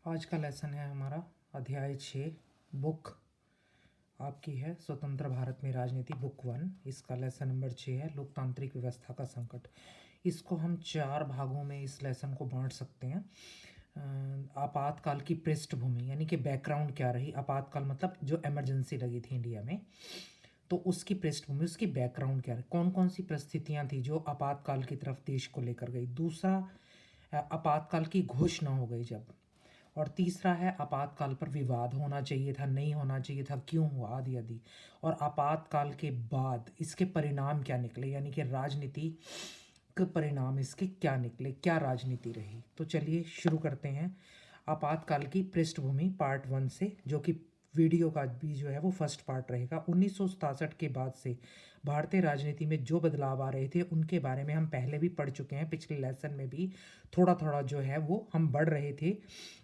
आज का लेसन है हमारा अध्याय 6। बुक आपकी है स्वतंत्र भारत में राजनीति, बुक 1। इसका लेसन नंबर 6 है लोकतांत्रिक व्यवस्था का संकट। इसको हम 4 भागों में इस लेसन को बांट सकते हैं। आपातकाल की पृष्ठभूमि यानी कि बैकग्राउंड क्या रही। आपातकाल मतलब जो इमरजेंसी लगी थी इंडिया में, तो उसकी पृष्ठभूमि, उसकी बैकग्राउंड क्या रही, कौन कौन सी परिस्थितियां थी जो आपातकाल की तरफ देश को लेकर गई। दूसरा, आपातकाल की घोषणा हो गई जब। और तीसरा है आपातकाल पर विवाद होना चाहिए था, नहीं होना चाहिए था, क्यों हुआ, आदि आदि। और आपातकाल के बाद इसके परिणाम क्या निकले, यानी कि राजनीति के परिणाम इसके क्या निकले, क्या राजनीति रही। तो चलिए शुरू करते हैं आपातकाल की पृष्ठभूमि पार्ट 1 से, जो कि वीडियो का भी जो है वो फर्स्ट पार्ट रहेगा। 1967 के बाद से भारतीय राजनीति में जो बदलाव आ रहे थे उनके बारे में हम पहले भी पढ़ चुके हैं। पिछले लेसन में भी थोड़ा थोड़ा जो है वो हम बढ़ रहे थे।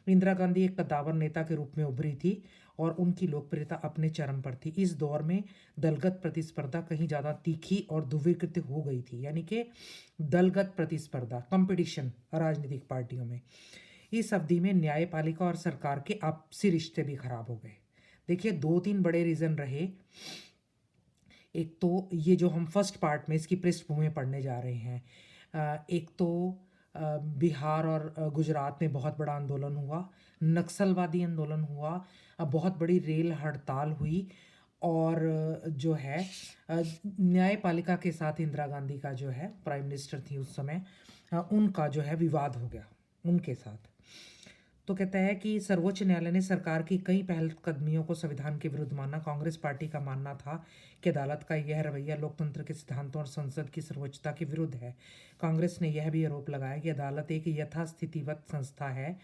इंदिरा गांधी एक कद्दावर नेता के रूप में उभरी थी और उनकी लोकप्रियता अपने चरम पर थी। इस दौर में दलगत प्रतिस्पर्धा कहीं ज़्यादा तीखी और ध्रुवीकृत हो गई थी, यानी कि दलगत प्रतिस्पर्धा, कंपटीशन राजनीतिक पार्टियों में। इस अवधि में न्यायपालिका और सरकार के आपसी रिश्ते भी खराब हो गए। देखिए, 2-3 बड़े रीज़न रहे। एक तो ये जो हम फर्स्ट पार्ट में इसकी पृष्ठभूमि पढ़ने जा रहे हैं, एक तो बिहार और गुजरात में बहुत बड़ा आंदोलन हुआ, नक्सलवादी आंदोलन हुआ, बहुत बड़ी रेल हड़ताल हुई, और जो है न्यायपालिका के साथ इंदिरा गांधी का जो है प्राइम मिनिस्टर थी उस समय, उनका जो है विवाद हो गया उनके साथ। तो कहता है कि सर्वोच्च न्यायालय ने सरकार की कई पहलकदमियों को संविधान के विरुद्ध माना। कांग्रेस पार्टी का मानना था कि अदालत का यह रवैया लोकतंत्र के सिद्धांतों और संसद की सर्वोच्चता के विरुद्ध है। कांग्रेस ने यह भी आरोप लगाया कि अदालत एक यथास्थितिवत संस्था है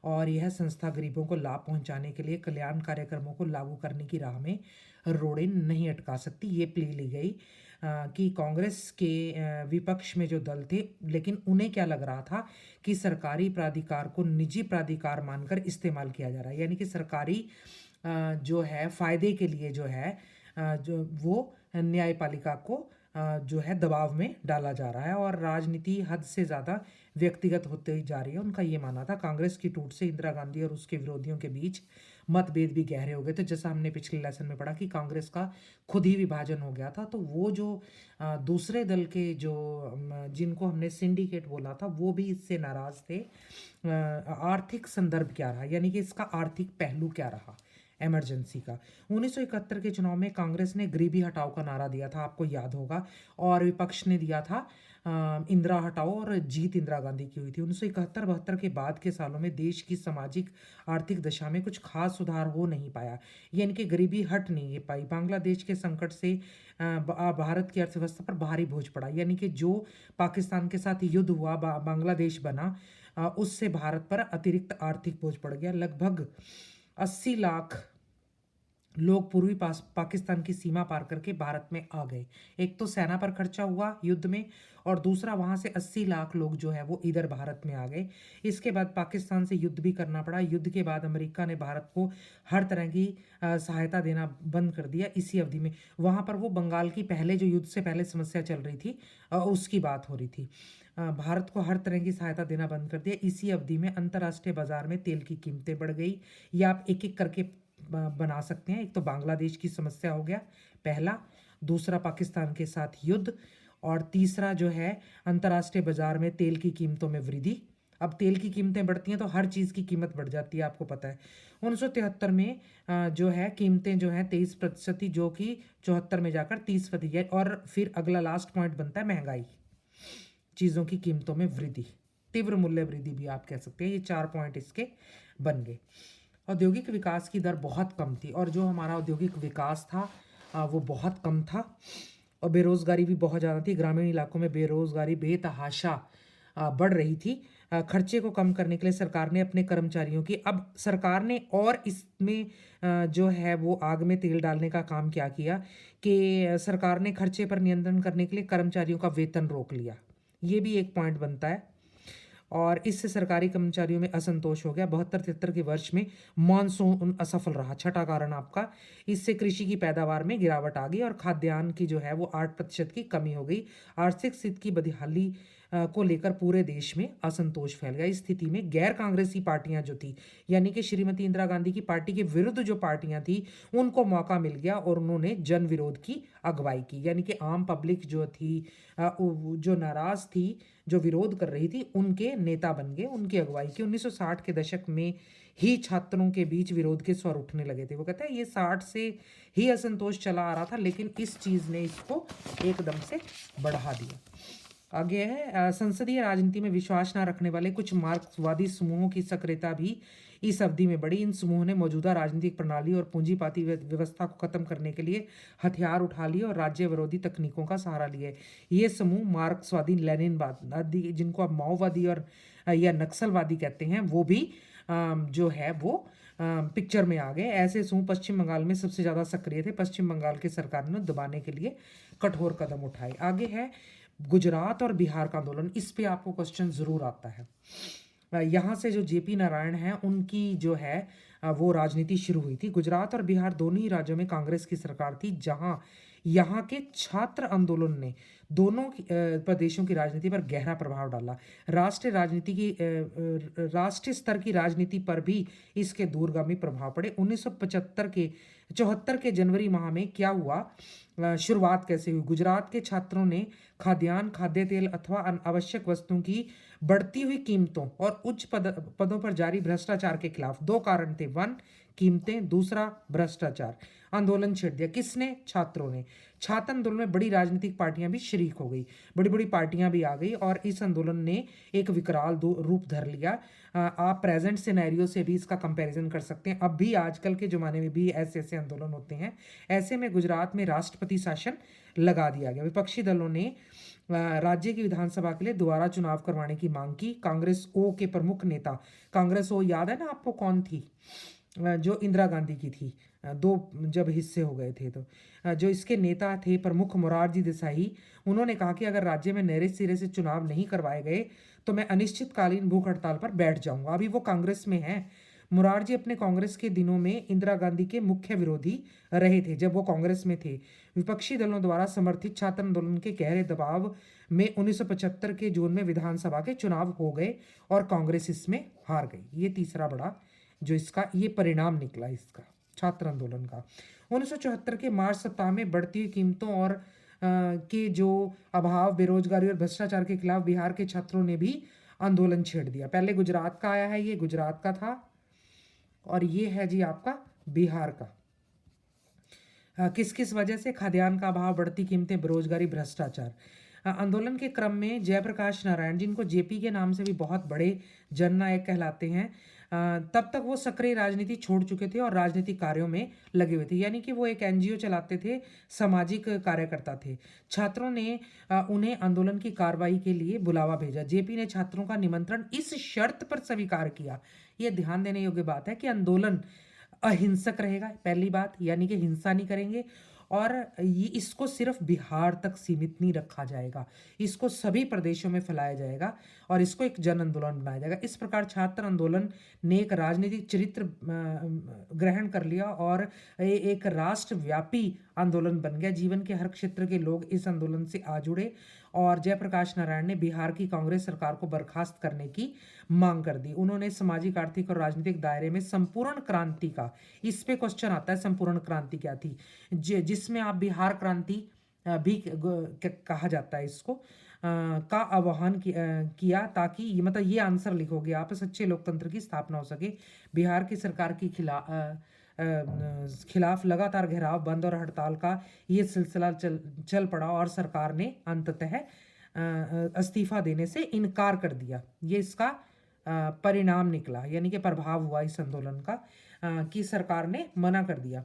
और यह संस्था गरीबों को लाभ पहुंचाने के लिए कल्याण कार्यक्रमों को लागू करने की राह में रोड़े नहीं अटका सकती। ये प्ली ली गई कि कांग्रेस के विपक्ष में जो दल थे, लेकिन उन्हें क्या लग रहा था कि सरकारी प्राधिकार को निजी प्राधिकार मानकर इस्तेमाल किया जा रहा है, यानी कि सरकारी जो है फायदे के लिए जो है जो वो न्यायपालिका को जो है दबाव में डाला जा रहा है और राजनीति हद से ज़्यादा व्यक्तिगत होते जा रही है। उनका ये मानना था। कांग्रेस की टूट से इंदिरा गांधी और उसके विरोधियों के बीच मतभेद भी गहरे हो गए थे, जैसा हमने पिछले लेसन में पढ़ा कि कांग्रेस का खुद ही विभाजन हो गया था। तो वो जो दूसरे दल के जो जिनको हमने सिंडिकेट बोला था, वो भी इससे नाराज थे। आर्थिक संदर्भ क्या रहा, यानी कि इसका आर्थिक पहलू क्या रहा इमरजेंसी का। 1971 के चुनाव में कांग्रेस ने गरीबी हटाओ का नारा दिया था, आपको याद होगा, और विपक्ष ने दिया था इंदिरा हटाओ, और जीत इंदिरा गांधी की हुई थी। 1971-72 के बाद के सालों में देश की सामाजिक आर्थिक दशा में कुछ खास सुधार हो नहीं पाया, यानी कि गरीबी हट नहीं पाई। बांग्लादेश के संकट से भारत की अर्थव्यवस्था पर भारी बोझ पड़ा, यानी कि जो पाकिस्तान के साथ युद्ध हुआ, बांग्लादेश बना, उससे भारत पर अतिरिक्त आर्थिक बोझ पड़ गया। लगभग 80 लाख लोग पूर्वी पाकिस्तान की सीमा पार करके भारत में आ गए। एक तो सेना पर खर्चा हुआ युद्ध में, और दूसरा वहां से 80 लाख लोग जो है वो इधर भारत में आ गए। इसके बाद पाकिस्तान से युद्ध भी करना पड़ा। युद्ध के बाद अमेरिका ने भारत को हर तरह की सहायता देना बंद कर दिया। इसी अवधि में वहां पर वो बंगाल की पहले जो युद्ध से पहले समस्या चल रही थी, उसकी बात हो रही थी। भारत को हर तरह की सहायता देना बंद कर दिया। इसी अवधि में अंतर्राष्ट्रीय बाजार में तेल की कीमतें बढ़ गई। या आप एक एक करके बना सकते हैं। एक तो बांग्लादेश की समस्या हो गया पहला, दूसरा पाकिस्तान के साथ युद्ध, और तीसरा जो है अंतर्राष्ट्रीय बाजार में तेल की कीमतों में वृद्धि। अब तेल की कीमतें बढ़ती हैं तो हर चीज़ की कीमत बढ़ जाती है, आपको पता है। 1973 में जो है कीमतें जो है 23% थी, जो कि 74 में जाकर 30%। और फिर अगला लास्ट पॉइंट बनता है महंगाई, चीज़ों की कीमतों में वृद्धि, तीव्र मूल्य वृद्धि भी आप कह सकते हैं। ये 4 पॉइंट इसके बन गए। औद्योगिक विकास की दर बहुत कम थी, और जो हमारा औद्योगिक विकास था वो बहुत कम था, और बेरोजगारी भी बहुत ज़्यादा थी। ग्रामीण इलाकों में बेरोजगारी बेतहाशा बढ़ रही थी। खर्चे को कम करने के लिए सरकार ने अपने कर्मचारियों की, अब सरकार ने और इसमें जो है वो आग में तेल डालने का काम क्या किया कि सरकार ने खर्चे पर नियंत्रण करने के लिए कर्मचारियों का वेतन रोक लिया। ये भी एक पॉइंट बनता है, और इससे सरकारी कर्मचारियों में असंतोष हो गया। 72-73 के वर्ष में मानसून असफल रहा, छठा कारण आपका। इससे कृषि की पैदावार में गिरावट आ गई और खाद्यान्न की जो है वो 8% की कमी हो गई। आर्थिक स्थिति की बदहाली को लेकर पूरे देश में असंतोष फैल गया। इस स्थिति में गैर कांग्रेसी पार्टियां जो थी, यानी कि श्रीमती इंदिरा गांधी की पार्टी के विरुद्ध जो पार्टियां थी, उनको मौका मिल गया और उन्होंने जन विरोध की अगुवाई की। यानी कि आम पब्लिक जो थी, जो नाराज थी, जो विरोध कर रही थी, उनके नेता बन गए, उनकी अगुवाई की। 1960 के दशक में ही छात्रों के बीच विरोध के स्वर उठने लगे थे। वो कहता है ये 60 से ही असंतोष चला आ रहा था, लेकिन इस चीज़ ने इसको एकदम से बढ़ा दिया। आगे है, संसदीय राजनीति में विश्वास न रखने वाले कुछ मार्क्सवादी समूहों की सक्रियता भी इस अवधि में बढ़ी। इन समूहों ने मौजूदा राजनीतिक प्रणाली और पूंजीवादी व्यवस्था को खत्म करने के लिए हथियार उठा लिए और राज्य विरोधी तकनीकों का सहारा लिए। ये समूह मार्क्सवादी, लेनिनवादी, जिनको आप माओवादी और या नक्सलवादी कहते हैं, वो भी जो है वो पिक्चर में आ गए। ऐसे समूह पश्चिम बंगाल में सबसे ज़्यादा सक्रिय थे। पश्चिम बंगाल की सरकार ने दबाने के लिए कठोर कदम उठाए। आगे है गुजरात और बिहार का आंदोलन। इस पे आपको क्वेश्चन ज़रूर आता है। यहाँ से जो जेपी नारायण हैं, उनकी जो है वो राजनीति शुरू हुई थी। गुजरात और बिहार दोनों ही राज्यों में कांग्रेस की सरकार थी, जहाँ यहाँ के छात्र आंदोलन ने दोनों प्रदेशों की राजनीति पर गहरा प्रभाव डाला। राष्ट्रीय स्तर की राजनीति पर भी इसके दूरगामी प्रभाव पड़े। 1974 के जनवरी माह में क्या हुआ, शुरुआत कैसे हुई? गुजरात के छात्रों ने खाद्यान्न, खाद्य तेल अथवा आवश्यक वस्तुओं की बढ़ती हुई कीमतों और उच्च पदों पर जारी भ्रष्टाचार के खिलाफ, दो कारण थे, वन कीमतें, दूसरा भ्रष्टाचार, आंदोलन छेड़ दिया। किसने? छात्रों ने। छात्र आंदोलन में बड़ी राजनीतिक पार्टियां भी शरीक हो गई, बड़ी बड़ी पार्टियां भी आ गई और इस आंदोलन ने एक विकराल रूप धर लिया। आप प्रेजेंट सिनेरियो से भी इसका कंपैरिजन कर सकते हैं। अब भी आजकल के ज़माने में भी ऐसे ऐसे आंदोलन होते हैं। ऐसे में गुजरात में राष्ट्रपति शासन लगा दिया गया। विपक्षी दलों ने राज्य की विधानसभा के लिए दोबारा चुनाव करवाने की मांग की। कांग्रेस ओ के प्रमुख नेता, कांग्रेस ओ याद है ना आपको कौन थी? जो इंदिरा गांधी की थी, दो जब हिस्से हो गए थे, तो जो इसके नेता थे प्रमुख मोरारजी देसाई, उन्होंने कहा कि अगर राज्य में नए सिरे से चुनाव नहीं करवाए गए तो मैं अनिश्चितकालीन भूख हड़ताल पर बैठ जाऊंगा। अभी वो कांग्रेस में हैं। मोरारजी अपने कांग्रेस के दिनों में इंदिरा गांधी के मुख्य विरोधी रहे थे जब वो कांग्रेस में थे। विपक्षी दलों द्वारा समर्थित छात्र आंदोलन के गहरे दबाव में 1975 के जून में विधानसभा के चुनाव हो गए और कांग्रेस इसमें हार गई। ये तीसरा बड़ा जो इसका ये परिणाम निकला इसका छात्र आंदोलन का। 1974 के मार्च सप्ताह में बढ़ती हुई कीमतों और के जो अभाव, बेरोजगारी और भ्रष्टाचार के खिलाफ बिहार के छात्रों ने भी आंदोलन छेड़ दिया। पहले गुजरात का आया है, ये गुजरात का था और ये है जी आपका बिहार का। किस किस वजह से? खाद्यान्न का अभाव, बढ़ती कीमतें, बेरोजगारी, भ्रष्टाचार। आंदोलन के क्रम में जयप्रकाश नारायण, जिनको जेपी के नाम से भी बहुत बड़े जननायक कहलाते हैं, तब तक वो सक्रिय राजनीति छोड़ चुके थे और राजनीतिक कार्यों में लगे हुए थे। यानी कि वो एक एनजीओ चलाते थे, सामाजिक कार्यकर्ता थे। छात्रों ने उन्हें आंदोलन की कार्रवाई के लिए बुलावा भेजा। जेपी ने छात्रों का निमंत्रण इस शर्त पर स्वीकार किया, ये ध्यान देने योग्य बात है, कि आंदोलन अहिंसक रहेगा, पहली बात, यानी कि हिंसा नहीं करेंगे, और ये इसको सिर्फ बिहार तक सीमित नहीं रखा जाएगा, इसको सभी प्रदेशों में फैलाया जाएगा और इसको एक जन आंदोलन बनाया जाएगा। इस प्रकार छात्र आंदोलन ने एक राजनीतिक चरित्र ग्रहण कर लिया और एक राष्ट्रव्यापी आंदोलन बन गया। जीवन के हर क्षेत्र के लोग इस आंदोलन से आ जुड़े और जयप्रकाश नारायण ने बिहार की कांग्रेस सरकार को बर्खास्त करने की मांग कर दी। उन्होंने सामाजिक, आर्थिक और राजनीतिक दायरे में संपूर्ण क्रांति का, इस पे क्वेश्चन आता है, संपूर्ण क्रांति क्या थी, जिसमें आप बिहार क्रांति भी कहा जाता है इसको, का आह्वान किया, ताकि मतलब ये आंसर लिखोगे आप, सच्चे लोकतंत्र की स्थापना हो सके। बिहार की सरकार की खिलाफ लगातार घेराव, बंद और हड़ताल का ये सिलसिला चल पड़ा और सरकार ने अंततः इस्तीफा देने से इनकार कर दिया। ये इसका परिणाम निकला, यानी कि प्रभाव हुआ इस आंदोलन का, कि सरकार ने मना कर दिया।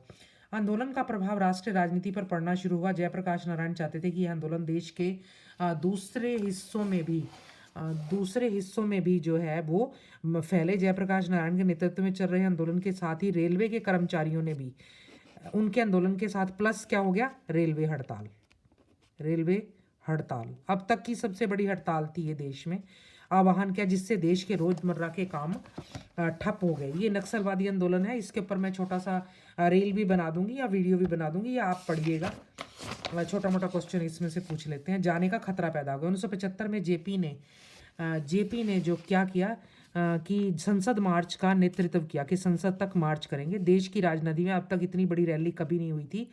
आंदोलन का प्रभाव राष्ट्रीय राजनीति पर पड़ना शुरू हुआ। जयप्रकाश नारायण चाहते थे कि यह आंदोलन देश के दूसरे हिस्सों में भी जो है वो फैले। जयप्रकाश नारायण के नेतृत्व में चल रहे आंदोलन के साथ ही रेलवे के कर्मचारियों ने भी उनके आंदोलन के साथ प्लस क्या हो गया, रेलवे हड़ताल अब तक की सबसे बड़ी हड़ताल थी ये देश में। आह्वान किया जिससे देश के रोजमर्रा के काम ठप हो गए। ये नक्सलवादी आंदोलन है, इसके ऊपर मैं छोटा सा रील भी बना दूंगी या वीडियो भी बना दूंगी, या आप पढ़िएगा। छोटा मोटा क्वेश्चन इसमें से पूछ लेते हैं। जाने का खतरा पैदा हो गया 1975 में। जेपी ने जो क्या किया कि संसद मार्च का नेतृत्व किया कि संसद तक मार्च करेंगे। देश की राजनीति में अब तक इतनी बड़ी रैली कभी नहीं हुई थी।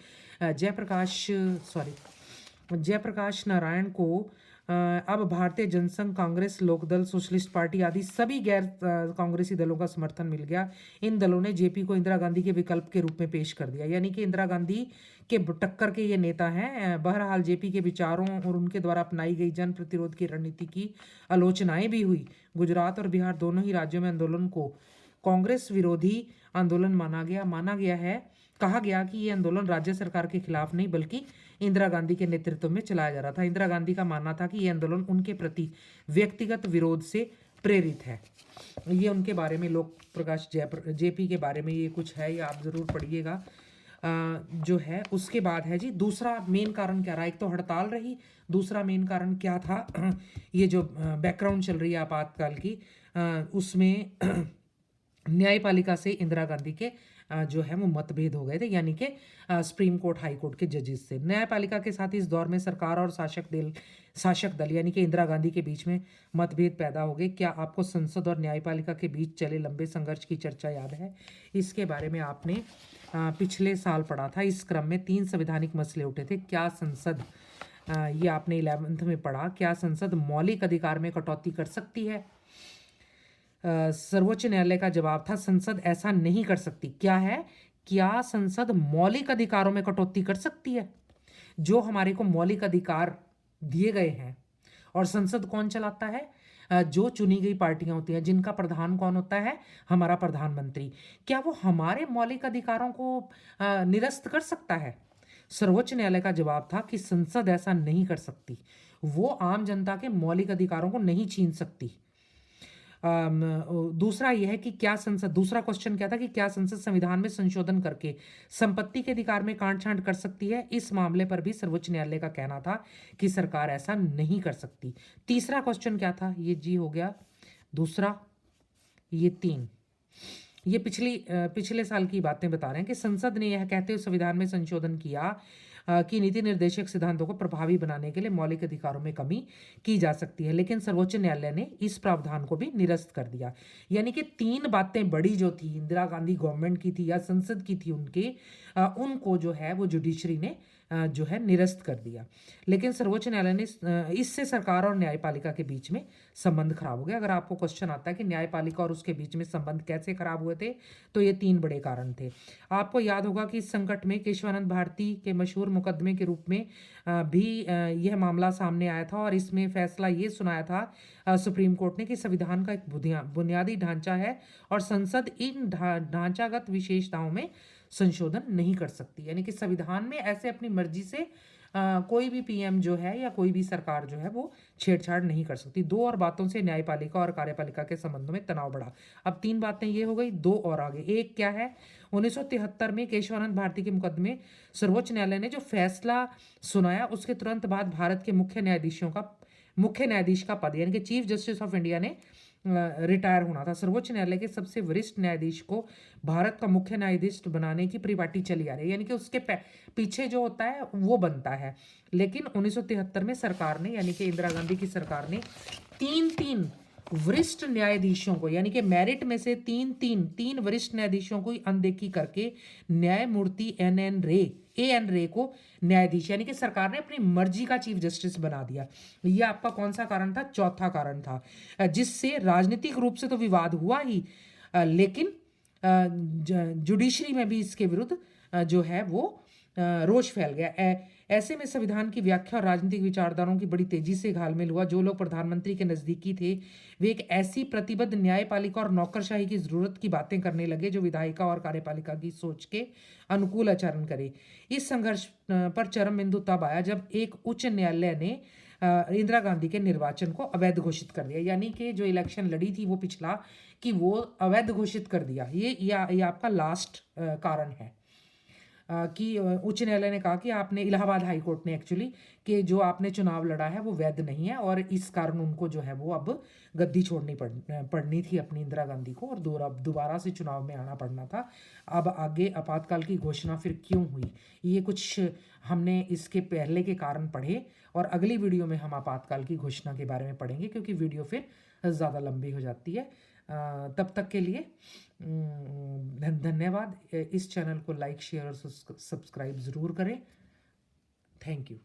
जयप्रकाश नारायण को अब भारतीय जनसंघ, कांग्रेस, लोकदल, सोशलिस्ट पार्टी आदि सभी गैर कांग्रेसी दलों का समर्थन मिल गया। इन दलों ने जेपी को इंदिरा गांधी के विकल्प के रूप में पेश कर दिया, यानी कि इंदिरा गांधी के टक्कर के ये नेता हैं। बहरहाल जेपी के विचारों और उनके द्वारा अपनाई गई जन प्रतिरोध की रणनीति की आलोचनाएं भी हुई। गुजरात और बिहार दोनों ही राज्यों में आंदोलन को कांग्रेस विरोधी आंदोलन माना गया है। कहा गया कि ये आंदोलन राज्य सरकार के खिलाफ नहीं बल्कि इंदिरा गांधी के नेतृत्व में चलाया जा रहा था। इंदिरा गांधी का मानना था कि ये आंदोलन उनके प्रति व्यक्तिगत विरोध से प्रेरित है। ये उनके बारे में लोक प्रकाश जेपी के बारे में ये कुछ है, ये आप ज़रूर पढ़िएगा। जो है उसके बाद है जी दूसरा मेन कारण क्या रहा। एक तो हड़ताल रही, दूसरा मेन कारण क्या था ये जो बैकग्राउंड चल रही है आपातकाल की, उसमें न्यायपालिका से इंदिरा गांधी के जो है वो मतभेद हो गए थे, यानी कि सुप्रीम कोर्ट, हाई कोर्ट के जजेस से। न्यायपालिका के साथ इस दौर में सरकार और शासक दल यानी कि इंदिरा गांधी के बीच में मतभेद पैदा हो गए। क्या आपको संसद और न्यायपालिका के बीच चले लंबे संघर्ष की चर्चा याद है? इसके बारे में आपने पिछले साल पढ़ा था। इस क्रम में 3 संवैधानिक मसले उठे थे। क्या संसद, ये आपने 11th में पढ़ा, क्या संसद मौलिक अधिकार में कटौती कर सकती है? सर्वोच्च न्यायालय का जवाब था संसद ऐसा नहीं कर सकती। क्या है? क्या संसद मौलिक अधिकारों में कटौती कर सकती है? जो हमारे को मौलिक अधिकार दिए गए हैं, और संसद कौन चलाता है? जो चुनी गई पार्टियां होती हैं, जिनका प्रधान कौन होता है? हमारा प्रधानमंत्री। क्या वो हमारे मौलिक अधिकारों को निरस्त कर सकता है? सर्वोच्च न्यायालय का जवाब था कि संसद ऐसा नहीं कर सकती। वो आम जनता के मौलिक अधिकारों को नहीं छीन सकती। दूसरा यह है कि क्या संसद, दूसरा क्वेश्चन क्या था कि क्या संसद संविधान में संशोधन करके संपत्ति के अधिकार में कांट-छांट कर सकती है? इस मामले पर भी सर्वोच्च न्यायालय का कहना था कि सरकार ऐसा नहीं कर सकती। तीसरा क्वेश्चन क्या था? ये जी हो गया दूसरा, ये 3। ये पिछले साल की बातें बता रहे हैं कि संसद ने यह कहते हुए संविधान में संशोधन किया कि नीति निर्देशक सिद्धांतों को प्रभावी बनाने के लिए मौलिक अधिकारों में कमी की जा सकती है, लेकिन सर्वोच्च न्यायालय ने इस प्रावधान को भी निरस्त कर दिया। यानी कि 3 बातें बड़ी जो थी, इंदिरा गांधी गवर्नमेंट की थी या संसद की थी उनके, उनको जो है वो जुडिशरी ने जो है निरस्त कर दिया। लेकिन सर्वोच्च न्यायालय ने इससे सरकार और न्यायपालिका के बीच में संबंध खराब हो गया। अगर आपको क्वेश्चन आता है कि न्यायपालिका और उसके बीच में संबंध कैसे खराब हुए थे, तो ये 3 बड़े कारण थे। आपको याद होगा कि इस संकट में केशवानंद भारती के मशहूर मुकदमे के रूप में भी यह मामला सामने आया था, और इसमें फैसला ये सुनाया था सुप्रीम कोर्ट ने कि संविधान का एक बुनियादी ढांचा है और संसद इन ढांचागत विशेषताओं में संशोधन नहीं कर सकती। यानी कि संविधान में ऐसे अपनी मर्जी से कोई भी पीएम जो है या कोई भी सरकार जो है वो छेड़छाड़ नहीं कर सकती। 2 और बातों से न्यायपालिका और कार्यपालिका के संबंधों में तनाव बढ़ा। अब 3 बातें ये हो गई, 2 और आगे। एक क्या है? 1973 में केशवानंद भारती के मुकदमे सर्वोच्च न्यायालय ने जो फैसला सुनाया, उसके तुरंत बाद भारत के मुख्य न्यायाधीश का पद यानी कि चीफ जस्टिस ऑफ इंडिया ने रिटायर होना था। सर्वोच्च न्यायालय के सबसे वरिष्ठ न्यायाधीश को भारत का मुख्य न्यायाधीश बनाने की परिपाटी चली आ रही है, यानी कि उसके पीछे जो होता है वो बनता है। लेकिन 1973 में सरकार ने, यानी कि इंदिरा गांधी की सरकार ने 3 वरिष्ठ न्यायाधीशों को, यानी कि मेरिट में से 3 वरिष्ठ न्यायाधीशों को अनदेखी करके न्यायमूर्ति एन रे को न्यायाधीश, यानी कि सरकार ने अपनी मर्जी का चीफ जस्टिस बना दिया। यह आपका कौन सा कारण था? चौथा कारण था, जिससे राजनीतिक रूप से तो विवाद हुआ ही, लेकिन जुडिशरी में भी इसके विरुद्ध जो है वो रोष फैल गया। ऐसे में संविधान की व्याख्या और राजनीतिक विचारधाराओं की बड़ी तेजी से घालमेल हुआ। जो लोग प्रधानमंत्री के नजदीकी थे, वे एक ऐसी प्रतिबद्ध न्यायपालिका और नौकरशाही की जरूरत की बातें करने लगे जो विधायिका और कार्यपालिका की सोच के अनुकूल आचरण करे। इस संघर्ष पर चरम बिंदु तब आया जब एक उच्च न्यायालय ने इंदिरा गांधी के निर्वाचन को अवैध घोषित कर दिया, यानी कि जो इलेक्शन लड़ी थी वो पिछला, कि वो अवैध घोषित कर दिया। ये आपका लास्ट कारण है। कि उच्च न्यायालय ने कहा कि आपने, इलाहाबाद हाई कोर्ट ने एक्चुअली, कि जो आपने चुनाव लड़ा है वो वैध नहीं है, और इस कारण उनको जो है वो अब गद्दी छोड़नी पड़नी थी अपनी, इंदिरा गांधी को, और दोबारा से चुनाव में आना पड़ना था। अब आगे आपातकाल की घोषणा फिर क्यों हुई, ये कुछ हमने इसके पहले के कारण पढ़े, और अगली वीडियो में हम आपातकाल की घोषणा के बारे में पढ़ेंगे, क्योंकि वीडियो फिर ज़्यादा लंबी हो जाती है। तब तक के लिए धन्यवाद। इस चैनल को लाइक, शेयर और सब्सक्राइब ज़रूर करें। Thank you.